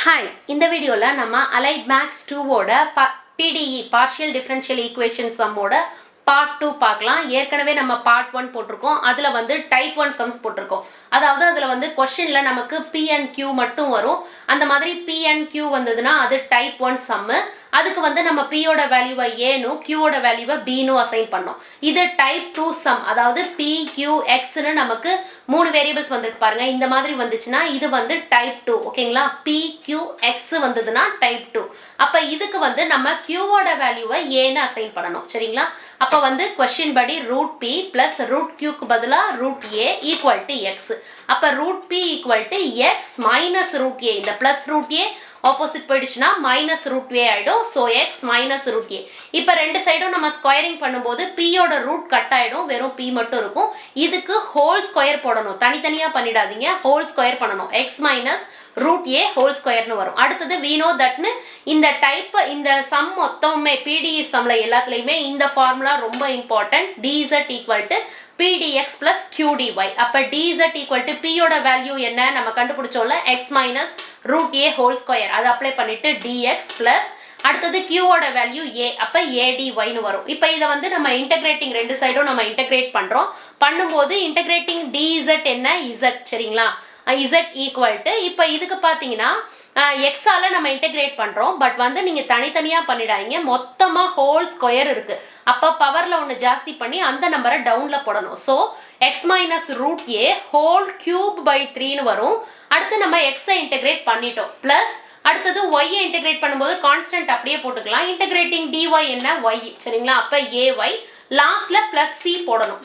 Hi, இந்த வீடியோவில் நம்ம அலைட் மேக்ஸ் 2ஓட PDE பார்ஷியல் டிஃபரன்ஷியல் ஈக்குவேஷன் சம்மோட பார்ட் 2 பார்க்கலாம். ஏற்கனவே நம்ம பார்ட் 1 போட்டிருக்கோம். அதில் வந்து டைப் 1 சம்ஸ் போட்டிருக்கோம். அதாவது அதில் வந்து கொஸ்டினில் நமக்கு P and Q மட்டும் வரும். அந்த மாதிரி P and Q வந்ததுன்னா அது டைப் 1 சம்மு. அதுக்கு வந்து நம்ம Pயோட வேல்யூவை ஏனும் Qயோட வேல்யூவை Bனும் அசைன் பண்ணோம். இது டைப் 2 சம், அதாவது P, Q, Xன்னு நமக்கு 3 வேரியபிள்ஸ் வந்துருக்கு பாருங்க. இந்த மாதிரி வந்துச்சுன்னா இது வந்து டைப் 2. ஓகேங்களா? P, Q, X வந்ததுன்னா டைப் 2. அப்போ இதுக்கு வந்து நம்ம Qவோட வேல்யூவை ஏன்னு அசைன் பண்ணணும். சரிங்களா? அப்போ வந்து கொஸ்டின் படி ரூட் P பிளஸ் ரூட் Qக்கு பதிலாக root A equal to X. அப்போ root P equal to X minus root A. இந்த பிளஸ் ரூட் A ஆப்போசிட் போயிடுச்சுன்னா மைனஸ் ரூட் ஏ ஆகிடும். So X minus root A. இப்போ ரெண்டு சைடும் நம்ம ஸ்கொயரிங் பண்ணும்போது பியோட ரூட் கட் ஆகிடும், வெறும் பி மட்டும் இருக்கும். இதுக்கு ஹோல் ஸ்கொயர் போடணும், தனித்தனியாக பண்ணிடாதீங்க, ஹோல் ஸ்கொயர் பண்ணணும். எக்ஸ் மைனஸ் ரூட் ஏ ஹோல் ஸ்கொயர்னு வரும். அடுத்தது we know thatன்னு இந்த டைப் இந்த சம் மொத்தமே PDE சம்ல எல்லாத்துலேயுமே இந்த ஃபார்முலா ரொம்ப important. dz equal to PDX plus QDY. அப்போ dz ஈக்குவல் டு பியோட வேல்யூ என்ன நம்ம கண்டுபிடிச்சோம்ல, எக்ஸ் மைனஸ் ரூட் ஏ ஹோல் ஸ்கொயர். அதை அப்ளை பண்ணிட்டு dx பிளஸ் அடுத்தது Qவோட வேல்யூ A. அப்போ ADYன்னு வரும். இப்போ இதை வந்து நம்ம இன்டகிரேட்டிங் ரெண்டு சைடும் நம்ம இன்டகிரேட் பண்ணுறோம். பண்ணும்போது இன்டகிரேட்டிங் dz என்ன z. சரிங்களா? z ஈக்குவல் டு இப்போ இதுக்கு பார்த்தீங்கன்னா எக்ஸால நம்ம இன்டகிரேட் பண்ணுறோம். பட் வந்து நீங்கள் தனித்தனியாக பண்ணிடாதீங்க, மொத்தமாக ஹோல் ஸ்கொயர் இருக்குது. அப்போ பவரில் ஒன்று ஜாஸ்தி பண்ணி அந்த நம்பரை டவுனில் போடணும். So X minus root A whole cube by 3ன்னு வரும். அடுத்து நம்ம எக்ஸை இன்டகிரேட் பண்ணிட்டோம். ப்ளஸ் அடுத்தது ஒய்யை இன்டகிரேட் பண்ணும்போது கான்ஸ்டன்ட் அப்படியே போட்டுக்கலாம். இன்டகிரேட்டிங் டிஒய் என்ன ஒய். சரிங்களா? அப்போ ஏஒய் லாஸ்ட்டில் ப்ளஸ் சி போடணும்.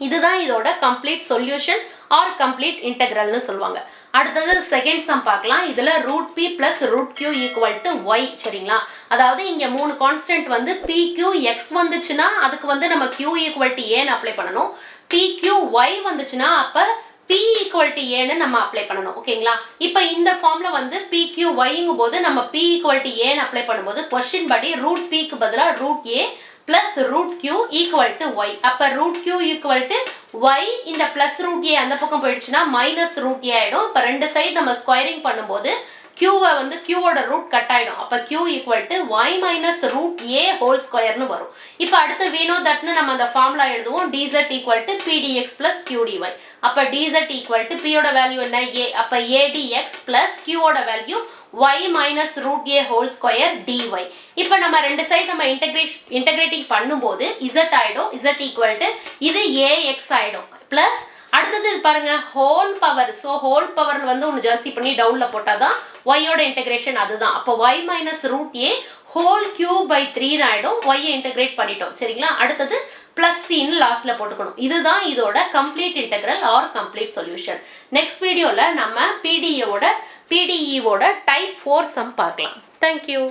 இதுதான் இதோட கம்ப்ளீட் சொல்யூஷன் ஆர் கம்ப்ளீட் இன்டெக்ரல்னு சொல்லுவாங்க. அடுத்தது செகண்ட் சம் பார்க்கலாம். இதில் root P plus root Q equal to Y. சரிங்களா? அதாவது இங்கே 3 கான்ஸ்டன்ட் வந்து PQ X வந்துச்சுன்னா அதுக்கு வந்து நம்ம Q ஈக்குவல் டு ஏன்னு அப்ளை பண்ணணும். PQ Y வந்துச்சுன்னா அப்போ P ஈக்குவல் டு ஏன்னு நம்ம அப்ளை பண்ணணும். ஓகேங்களா? இப்போ இந்த ஃபார்மில் வந்து PQ Yங்கும் போது நம்ம P ஈக்குவல் டு ஏன்னு அப்ளை பண்ணும்போது கொஸ்டின் படி ரூட் Pக்கு பதிலாக root A plus root q equal to y. அப்ப root q equal to y. இந்த plus root a அந்த பக்கம் போயிடுச்சுன்னா minus root a ஆயிடும். இப்ப ரெண்டு சைடு நம்ம ஸ்கொயரிங் பண்ணும்போது q வந்து q ஓட ரூட் கட் ஆயிடும். அப்ப q equal to y minus root a whole squareனு வரும். இப்ப அடுத்து we know thatன்னு நம்ம அந்த ஃபார்முலா எழுதுவோம். dz equal to pdx plus qdy. அப்ப dz equal to p ஓட வேல்யூ என்ன a. அப்ப adx plus q ஓட value y minus root a whole square dy. இப்போ நம்ம ரெண்டு சைடு நம்ம இன்டகிரேட்டிங் பண்ணும்போது z ஆயிடும். z equal to இது ax ஆயிடும். பிளஸ் அடுத்தது பாருங்க ஹோல் பவர். ஸோ ஹோல் பவர்ல வந்து ஒன்று ஜாஸ்தி பண்ணி டவுன்ல போட்டாதான் ஒய்யோட இன்டகிரேஷன் அதுதான். அப்போ y minus root A whole cube by 3 ஆயிடும். ஒய்யை இன்டகிரேட் பண்ணிட்டோம். சரிங்களா? அடுத்தது பிளஸ் சின்னு லாஸ்ட்ல போட்டுக்கணும். இதுதான் இதோட complete integral or complete solution. Next வீடியோல நம்ம PDE ஓட டைப் 4 சம் பார்க்கலாம். தேங்க்யூ.